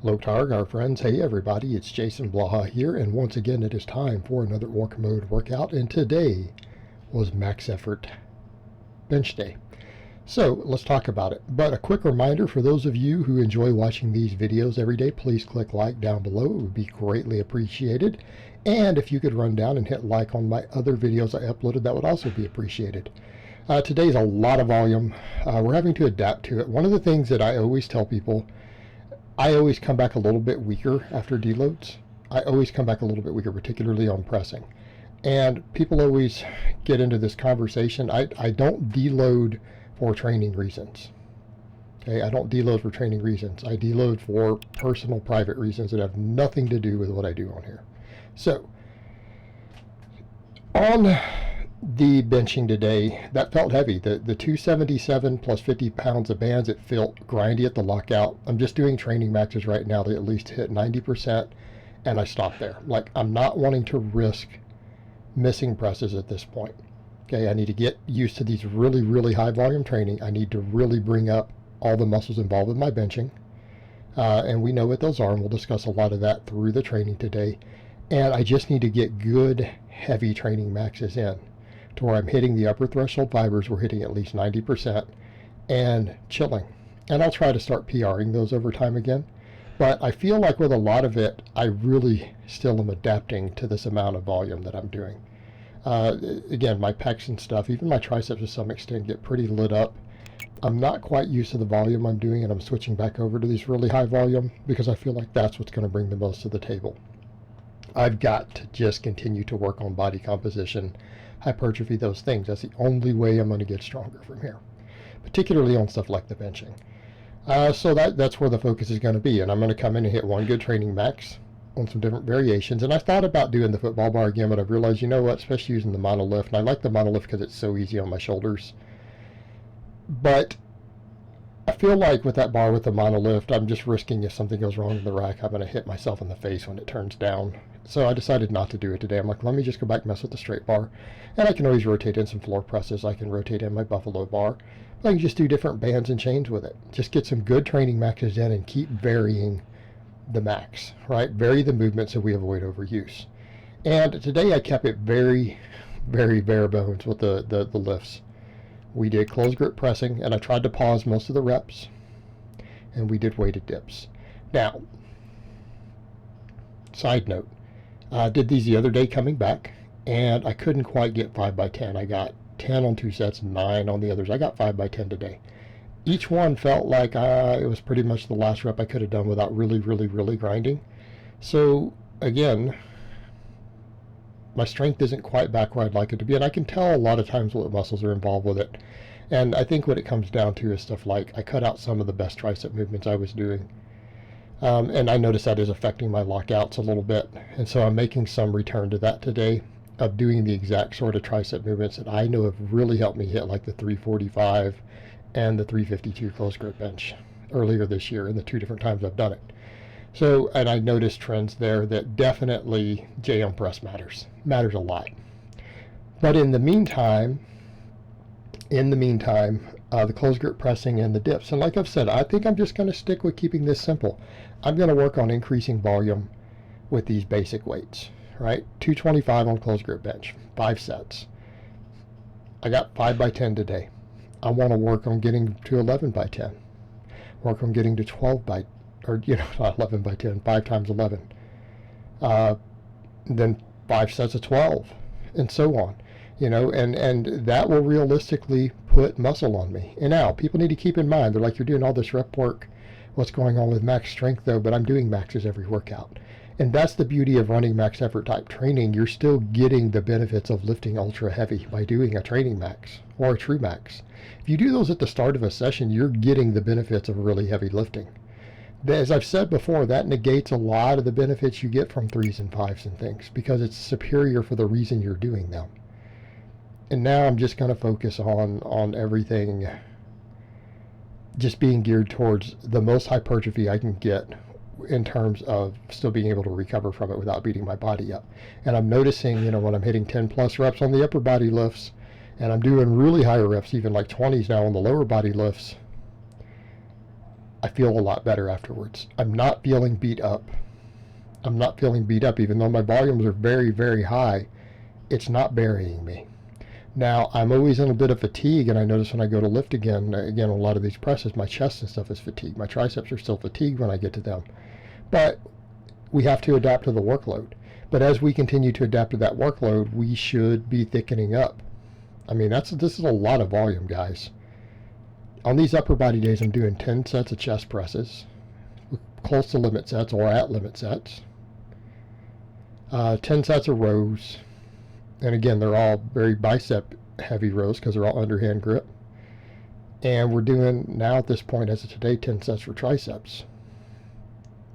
Lotarg, our friends. Hey everybody, it's Jason Blaha here, and once again it is time for another work mode workout, and today was max effort bench day. So let's talk about it. But a quick reminder for those of you who enjoy watching these videos every day, please click like down below. It would be greatly appreciated. And if you could run down and hit like on my other videos I uploaded, that would also be appreciated. Today's a lot of volume. We're having to adapt to it. One of the things that I always tell people, I always come back a little bit weaker after deloads. I always come back a little bit weaker, particularly on pressing. And people always get into this conversation. I don't deload for training reasons. Okay, I don't deload for training reasons. I deload for personal, private reasons that have nothing to do with what I do on here. So, on the benching today, that felt heavy. The 277 plus 50 pounds of bands, it felt grindy at the lockout. I'm just doing training maxes right now to at least hit 90%, and I stopped there. Like, I'm not wanting to risk missing presses at this point. Okay, I need to get used to these really, really high volume training. I need to really bring up all the muscles involved with my benching. And we know what those are, and we'll discuss a lot of that through the training today. And I just need to get good, heavy training maxes in to where I'm hitting the upper threshold fibers. We're hitting at least 90% and chilling. And I'll try to start PRing those over time again. But I feel like with a lot of it, I really still am adapting to this amount of volume that I'm doing. Again, my pecs and stuff, even my triceps to some extent, get pretty lit up. I'm not quite used to the volume I'm doing, and I'm switching back over to these really high volume because I feel like that's what's going to bring the most to the table. I've got to just continue to work on body composition, hypertrophy, those things. That's the only way I'm going to get stronger from here, particularly on stuff like the benching. So that's where the focus is going to be, and I'm going to come in and hit one good training max on some different variations. And I thought about doing the football bar again, but I've realized, you know what, especially using the monolift, and I like the monolift because it's so easy on my shoulders. But I feel like with that bar with the monolift, I'm just risking if something goes wrong in the rack, I'm going to hit myself in the face when it turns down. So I decided not to do it today. I'm like, let me just go back and mess with the straight bar. And I can always rotate in some floor presses. I can rotate in my buffalo bar. But I can just do different bands and chains with it. Just get some good training maxes in and keep varying the max, right? Vary the movement so we avoid overuse. And today I kept it very, very bare bones with the lifts. We did close grip pressing, and I tried to pause most of the reps, and we did weighted dips. Now, side note, I did these the other day coming back, and I couldn't quite get 5x10. I got 10 on 2 sets, 9 on the others. I got 5x10 today. Each one felt like it was pretty much the last rep I could have done without really, really, really grinding. So, again, my strength isn't quite back where I'd like it to be, and I can tell a lot of times what muscles are involved with it. And I think what it comes down to is stuff like I cut out some of the best tricep movements I was doing. And I notice that is affecting my lockouts a little bit. And so I'm making some return to that today of doing the exact sort of tricep movements that I know have really helped me hit like the 345 and the 352 close grip bench earlier this year in the 2 different times I've done it. So, and I noticed trends there that definitely JM press matters a lot. But in the meantime, the close grip pressing and the dips, and like I've said, I think I'm just going to stick with keeping this simple. I'm going to work on increasing volume with these basic weights, right? 225 on close grip bench, 5 sets. I got 5x10 today. I want to work on getting to 11x10. Work on getting to 12x10. Or, not 11x10, 5 times 11. Then 5 sets of 12, and so on. And that will realistically put muscle on me. And now, people need to keep in mind, they're like, you're doing all this rep work. What's going on with max strength, though? But I'm doing maxes every workout. And that's the beauty of running max effort type training. You're still getting the benefits of lifting ultra heavy by doing a training max or a true max. If you do those at the start of a session, you're getting the benefits of really heavy lifting. As I've said before, that negates a lot of the benefits you get from 3s and 5s and things because it's superior for the reason you're doing them. And now I'm just going to focus on everything just being geared towards the most hypertrophy I can get in terms of still being able to recover from it without beating my body up. And I'm noticing, when I'm hitting 10 plus reps on the upper body lifts, and I'm doing really higher reps, even like 20s now on the lower body lifts, I feel a lot better afterwards. I'm not feeling beat up. I'm not feeling beat up, even though my volumes are very, very high. It's not burying me. Now, I'm always in a bit of fatigue, and I notice when I go to lift again, a lot of these presses, my chest and stuff is fatigued. My triceps are still fatigued when I get to them. But we have to adapt to the workload. But as we continue to adapt to that workload, we should be thickening up. I mean, this is a lot of volume, guys. On these upper body days, I'm doing 10 sets of chest presses, close to limit sets or at limit sets. 10 sets of rows. And again, they're all very bicep heavy rows because they're all underhand grip. And we're doing now at this point, as of today, 10 sets for triceps,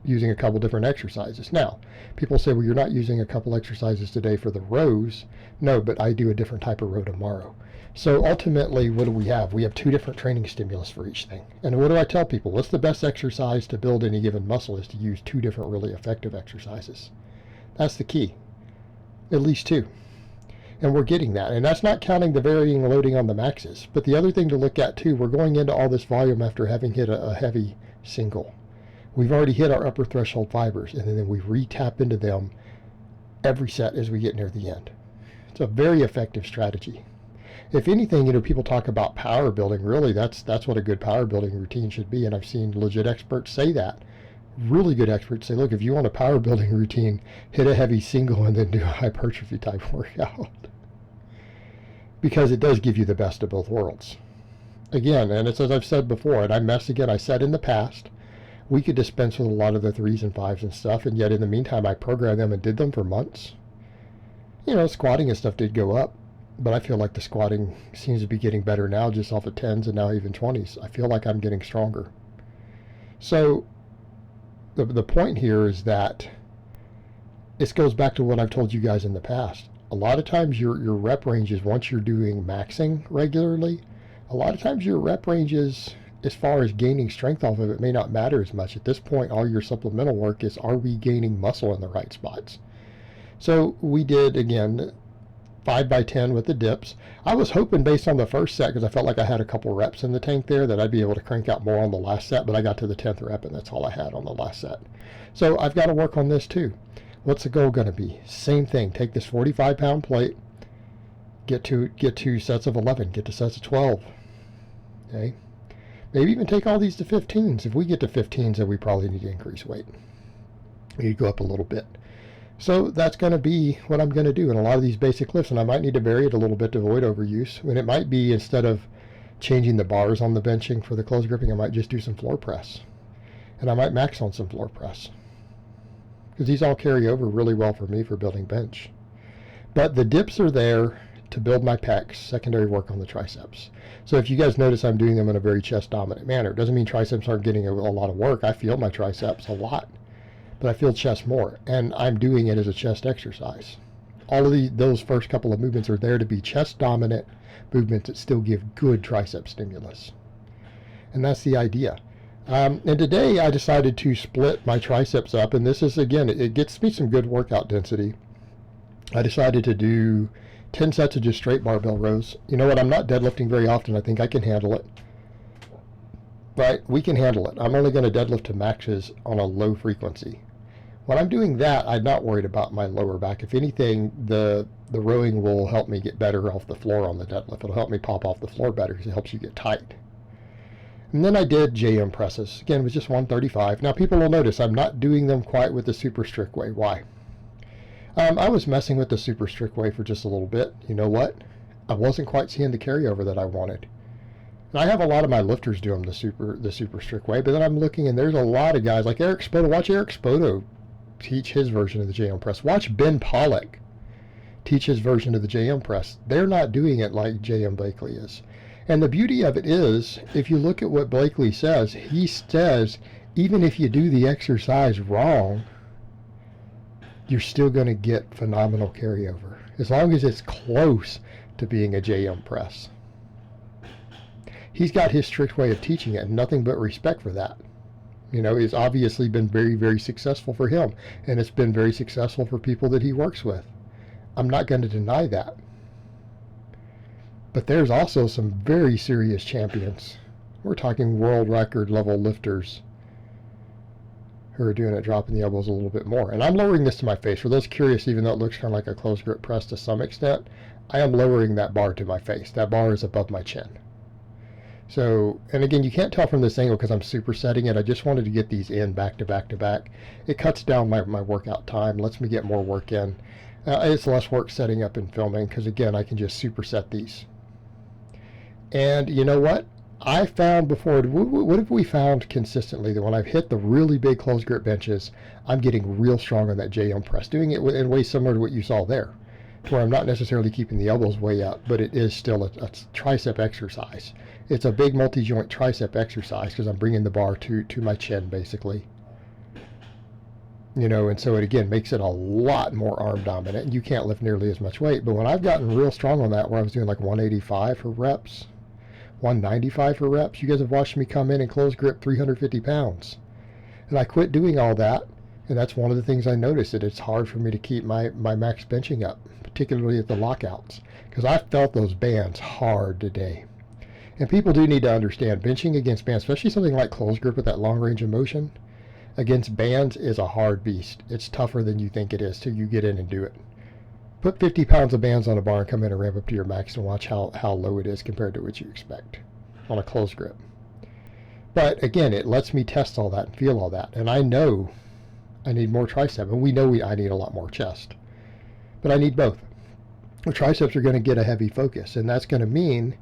using a couple different exercises. Now, people say, well, you're not using a couple exercises today for the rows. No, but I do a different type of row tomorrow. So ultimately, what do we have? We have 2 different training stimulus for each thing. And what do I tell people? What's the best exercise to build any given muscle is to use 2 different really effective exercises. That's the key. At least 2. And we're getting that. And that's not counting the varying loading on the maxes. But the other thing to look at too, we're going into all this volume after having hit a heavy single. We've already hit our upper threshold fibers, and then we re-tap into them every set as we get near the end. It's a very effective strategy. If anything, people talk about power building. Really, that's what a good power building routine should be. And I've seen legit experts say that. Really good experts say, look, if you want a power building routine, hit a heavy single and then do a hypertrophy type workout. Because it does give you the best of both worlds. Again, and it's as I've said before, and I said in the past, we could dispense with a lot of the 3s and 5s and stuff, and yet in the meantime, I programmed them and did them for months. Squatting and stuff did go up, but I feel like the squatting seems to be getting better now, just off of 10s and now even 20s. I feel like I'm getting stronger. So the point here is that this goes back to what I've told you guys in the past. A lot of times your rep ranges, once you're doing maxing regularly, a lot of times your rep ranges, as far as gaining strength off of it, may not matter as much. At this point, all your supplemental work is, are we gaining muscle in the right spots? So we did, again, 5x10 with the dips. I was hoping, based on the first set, because I felt like I had a couple reps in the tank there, that I'd be able to crank out more on the last set, but I got to the 10th rep and that's all I had on the last set. So I've got to work on this too. What's the goal going to be? Same thing. Take this 45-pound plate, get to sets of 11, get to sets of 12. Okay? Maybe even take all these to 15s. If we get to 15s, then we probably need to increase weight. We need to go up a little bit. So that's going to be what I'm going to do in a lot of these basic lifts, and I might need to vary it a little bit to avoid overuse. And it might be, instead of changing the bars on the benching for the close gripping, I might just do some floor press. And I might max on some floor press, because these all carry over really well for me for building bench. But the dips are there to build my pecs, secondary work on the triceps. So if you guys notice, I'm doing them in a very chest dominant manner. It doesn't mean triceps aren't getting a lot of work. I feel my triceps a lot, but I feel chest more, and I'm doing it as a chest exercise. All of those first couple of movements are there to be chest dominant movements that still give good tricep stimulus. And that's the idea. And today I decided to split my triceps up, and this is, again, it gets me some good workout density. I decided to do 10 sets of just straight barbell rows. You know what? I'm not deadlifting very often. I think I can handle it. Right? We can handle it. I'm only going to deadlift to maxes on a low frequency. When I'm doing that, I'm not worried about my lower back. If anything, the rowing will help me get better off the floor on the deadlift. It'll help me pop off the floor better because it helps you get tight. And then I did JM presses. Again, it was just 135. Now, people will notice I'm not doing them quite with the super strict way. Why? I was messing with the super strict way for just a little bit. You know what? I wasn't quite seeing the carryover that I wanted. And I have a lot of my lifters do them the super strict way, but then I'm looking, and there's a lot of guys like Eric Spoto. Watch Eric Spoto teach his version of the JM press. Watch Ben Pollock teach his version of the JM press. They're not doing it like JM Blakely is. And the beauty of it is, if you look at what Blakely says, he says, even if you do the exercise wrong, you're still going to get phenomenal carryover, as long as it's close to being a JM press. He's got his strict way of teaching it, and nothing but respect for that. You know, it's obviously been very, very successful for him, and it's been very successful for people that he works with. I'm not going to deny that. But there's also some very serious champions. We're talking world record level lifters who are doing it, dropping the elbows a little bit more. And I'm lowering this to my face. For those curious, even though it looks kind of like a closed grip press to some extent, I am lowering that bar to my face. That bar is above my chin. So, and again, you can't tell from this angle because I'm supersetting it. I just wanted to get these in back to back to back. It cuts down my workout time, lets me get more work in. It's less work setting up and filming because, again, I can just superset these. And you know what? I found before, what have we found consistently? That when I've hit the really big closed grip benches, I'm getting real strong on that JM press, doing it in ways similar to what you saw there, where I'm not necessarily keeping the elbows way up, but it is still a tricep exercise. It's a big multi-joint tricep exercise because I'm bringing the bar to my chin, basically. You know, and so it, again, makes it a lot more arm dominant, and you can't lift nearly as much weight. But when I've gotten real strong on that, where I was doing like 185 for reps, 195 for reps, you guys have watched me come in and close grip 350 pounds. And I quit doing all that, and that's one of the things I noticed, that it's hard for me to keep my max benching up, particularly at the lockouts, because I felt those bands hard today. And people do need to understand, benching against bands, especially something like close grip with that long range of motion, against bands is a hard beast. It's tougher than you think it is till you get in and do it. Put 50 pounds of bands on a bar and come in and ramp up to your max and watch how low it is compared to what you expect on a close grip. But again, it lets me test all that and feel all that. And I know I need more tricep, and we know I need a lot more chest. But I need both. The triceps are going to get a heavy focus, and that's going to mean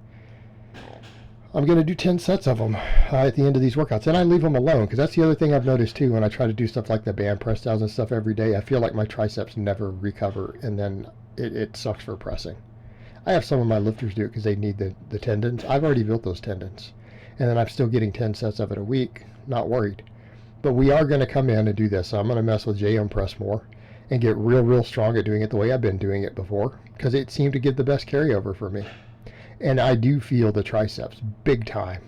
I'm going to do 10 sets of them at the end of these workouts. And I leave them alone, because that's the other thing I've noticed too when I try to do stuff like the band press downs and stuff every day. I feel like my triceps never recover, and then it sucks for pressing. I have some of my lifters do it because they need the tendons. I've already built those tendons, and then I'm still getting 10 sets of it a week. Not worried. But we are going to come in and do this. So I'm going to mess with JM press more and get real strong at doing it the way I've been doing it before, because it seemed to give the best carryover for me. And I do feel the triceps big time,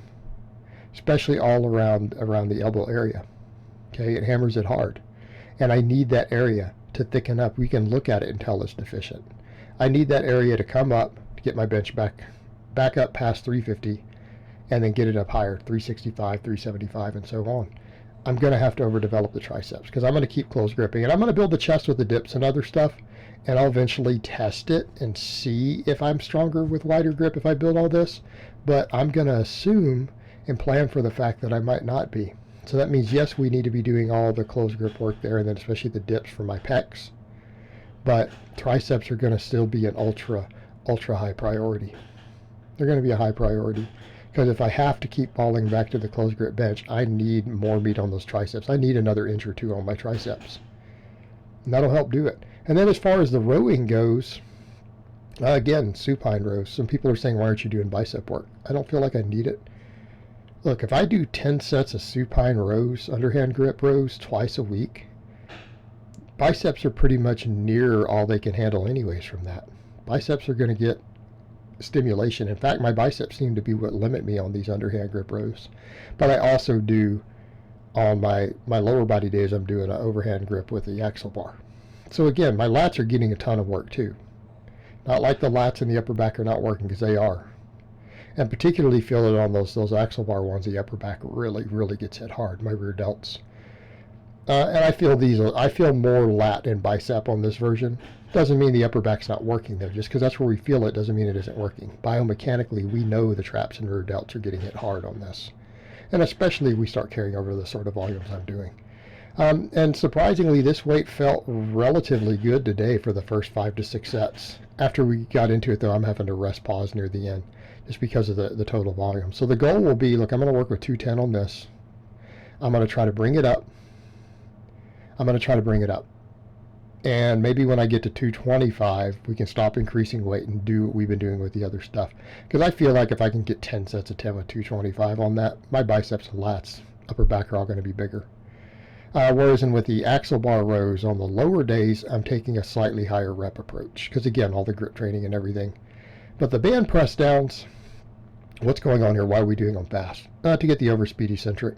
especially all around the elbow area. Okay, it hammers it hard. And I need that area to thicken up. We can look at it and tell it's deficient. I need that area to come up, to get my bench back up past 350, and then get it up higher, 365, 375, and so on. I'm going to have to overdevelop the triceps because I'm going to keep close gripping. And I'm going to build the chest with the dips and other stuff. And I'll eventually test it and see if I'm stronger with wider grip if I build all this. But I'm going to assume and plan for the fact that I might not be. So that means, yes, we need to be doing all the close grip work there, and then especially the dips for my pecs. But triceps are going to still be an ultra high priority. They're going to be a high priority. Because if I have to keep falling back to the close grip bench, I need more meat on those triceps. I need another inch or two on my triceps. And that'll help do it. And then as far as the rowing goes, again, supine rows. Some people are saying, why aren't you doing bicep work? I don't feel like I need it. Look, if I do 10 sets of supine rows, underhand grip rows, twice a week, biceps are pretty much near all they can handle anyways from that. Biceps are going to get stimulation. In fact, my biceps seem to be what limit me on these underhand grip rows. But I also do, on my lower body days, I'm doing an overhand grip with the axle bar. So again, my lats are getting a ton of work too. Not like the lats and the upper back are not working, because they are. And particularly feel it on those axle bar ones. The upper back really gets hit hard, my rear delts. And I feel more lat and bicep on this version. Doesn't mean the upper back's not working though. Just because that's where we feel it doesn't mean it isn't working. Biomechanically, we know the traps and rear delts are getting hit hard on this. And especially if we start carrying over the sort of volumes I'm doing. And surprisingly, this weight felt relatively good today for the first 5 to 6 sets. After we got into it though, I'm having to rest pause near the end just because of the total volume. So the goal will be, look, I'm going to work with 210 on this. I'm going to try to bring it up. And maybe when I get to 225, we can stop increasing weight and do what we've been doing with the other stuff. Because I feel like if I can get 10 sets of 10 with 225 on that, my biceps and lats, upper back, are all going to be bigger. Whereas with the axle bar rows on the lower days, I'm taking a slightly higher rep approach. Because again, all the grip training and everything. But the band press downs, what's going on here? Why are we doing them fast? To get the overspeed eccentric.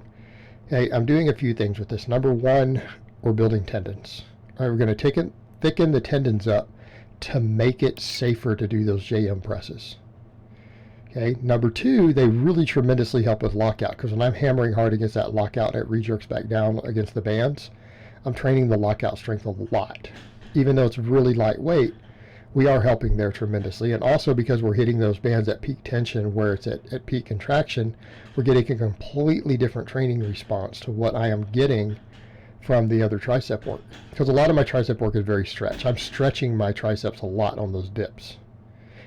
Hey, I'm doing a few things with this. Number one, we're building tendons. All right, we're going to thicken the tendons up to make it safer to do those JM presses. Okay. Number two, they really tremendously help with lockout, because when I'm hammering hard against that lockout and it rejerks back down against the bands, I'm training the lockout strength a lot. Even though it's really lightweight, we are helping there tremendously. And also because we're hitting those bands at peak tension where it's at peak contraction, we're getting a completely different training response to what I am getting from the other tricep work. Because a lot of my tricep work is very stretch. I'm stretching my triceps a lot on those dips.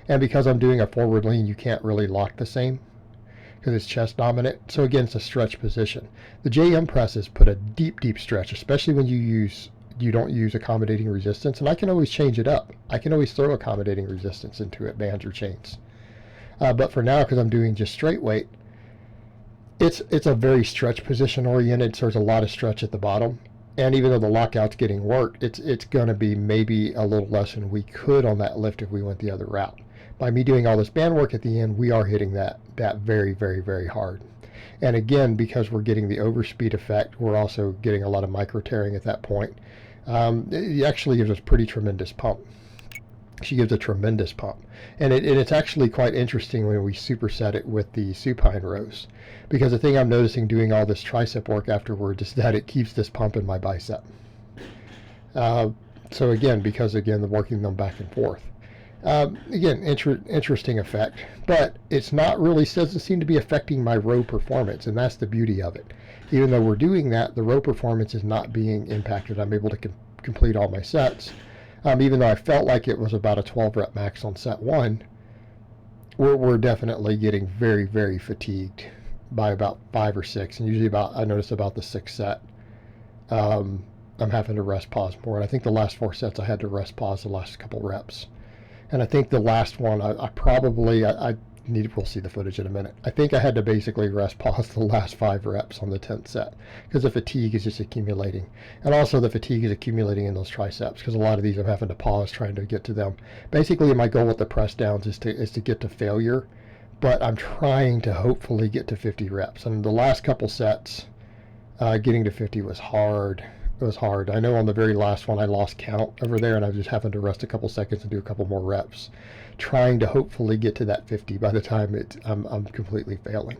And because I'm doing a forward lean, you can't really lock the same because it's chest dominant. So again, it's a stretch position. The JM presses put a deep, deep stretch, especially when you don't use accommodating resistance. And I can always change it up. I can always throw accommodating resistance into it, bands or chains. But for now, because I'm doing just straight weight, it's a very stretch position oriented, so there's a lot of stretch at the bottom. And even though the lockout's getting worked, it's going to be maybe a little less than we could on that lift if we went the other route. By me doing all this band work at the end, we are hitting that very, very, very hard. And again, because we're getting the overspeed effect, we're also getting a lot of micro tearing at that point. It actually gives us pretty tremendous pump. She gives a tremendous pump. And it's actually quite interesting when we superset it with the supine rows. Because the thing I'm noticing doing all this tricep work afterwards is that it keeps this pump in my bicep. So again, because the working them back and forth. Again, interesting effect, but it's not really, doesn't seem to be affecting my row performance, and that's the beauty of it. Even though we're doing that, the row performance is not being impacted. I'm able to complete all my sets. Even though I felt like it was about a 12 rep max on set one, we're definitely getting very, very fatigued by about 5 or 6, and usually I notice about the 6th set. I'm having to rest pause more, and I think the last 4 sets I had to rest pause the last couple reps. And I think the last one, we'll see the footage in a minute. I think I had to basically rest pause the last 5 reps on the 10th set because the fatigue is just accumulating. And also the fatigue is accumulating in those triceps because a lot of these I'm having to pause trying to get to them. Basically, my goal with the press downs is to get to failure, but I'm trying to hopefully get to 50 reps. And the last couple sets, getting to 50 was hard. It was hard. I know on the very last one I lost count over there, and I was just having to rest a couple seconds and do a couple more reps, trying to hopefully get to that 50 by the time I'm completely failing.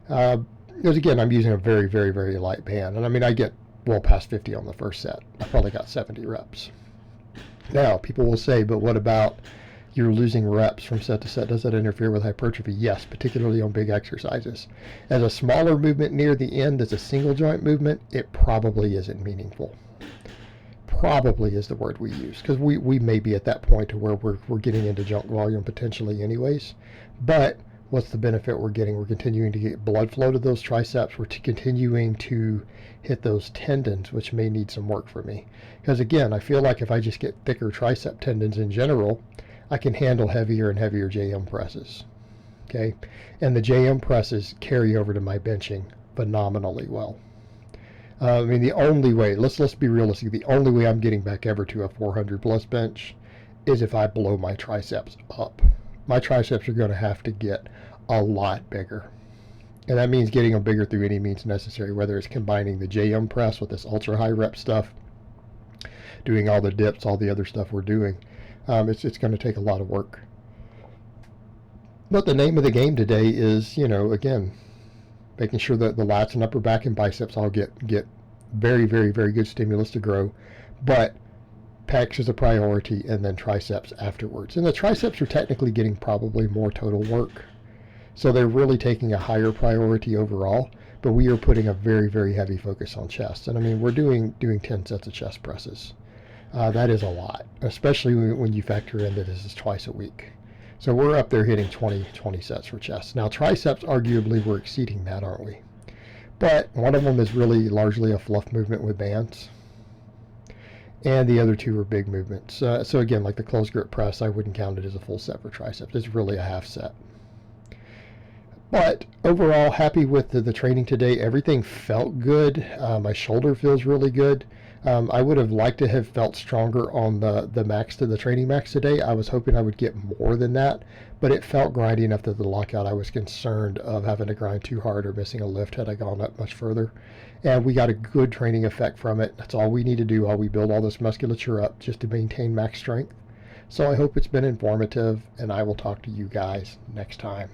Because again, I'm using a very, very, very light band, and I mean I get well past 50 on the first set. I probably got 70 reps. Now people will say, but what about you're losing reps from set to set? Does that interfere with hypertrophy? Yes, particularly on big exercises. As a smaller movement near the end, as a single joint movement, it probably isn't meaningful. Probably is the word we use, because we may be at that point to where we're getting into junk volume potentially anyways. But what's the benefit we're getting? We're continuing to get blood flow to those triceps. We're continuing to hit those tendons, which may need some work for me. Because again, I feel like if I just get thicker tricep tendons in general, I can handle heavier and heavier JM presses. Okay, and the JM presses carry over to my benching phenomenally well. I mean, the only way, let's be realistic, the only way I'm getting back ever to a 400 plus bench is if I blow my triceps up. My triceps are going to have to get a lot bigger. And that means getting them bigger through any means necessary, whether it's combining the JM press with this ultra high rep stuff, doing all the dips, all the other stuff we're doing. It's going to take a lot of work. But the name of the game today is, again, making sure that the lats and upper back and biceps all get very, very, very good stimulus to grow. But pecs is a priority, and then triceps afterwards. And the triceps are technically getting probably more total work. So they're really taking a higher priority overall. But we are putting a very, very heavy focus on chest. And I mean, we're doing 10 sets of chest presses. That is a lot, especially when you factor in that this is twice a week. So we're up there hitting 20 sets for chest. Now triceps, arguably, we're exceeding that, aren't we? But one of them is really largely a fluff movement with bands. And the other 2 are big movements. So again, like the closed grip press, I wouldn't count it as a full set for triceps. It's really a half set. But overall, happy with the training today. Everything felt good. My shoulder feels really good. I would have liked to have felt stronger on the max to the training max today. I was hoping I would get more than that, but it felt grindy enough that the lockout, I was concerned of having to grind too hard or missing a lift had I gone up much further. And we got a good training effect from it. That's all we need to do while we build all this musculature up, just to maintain max strength. So I hope it's been informative, and I will talk to you guys next time.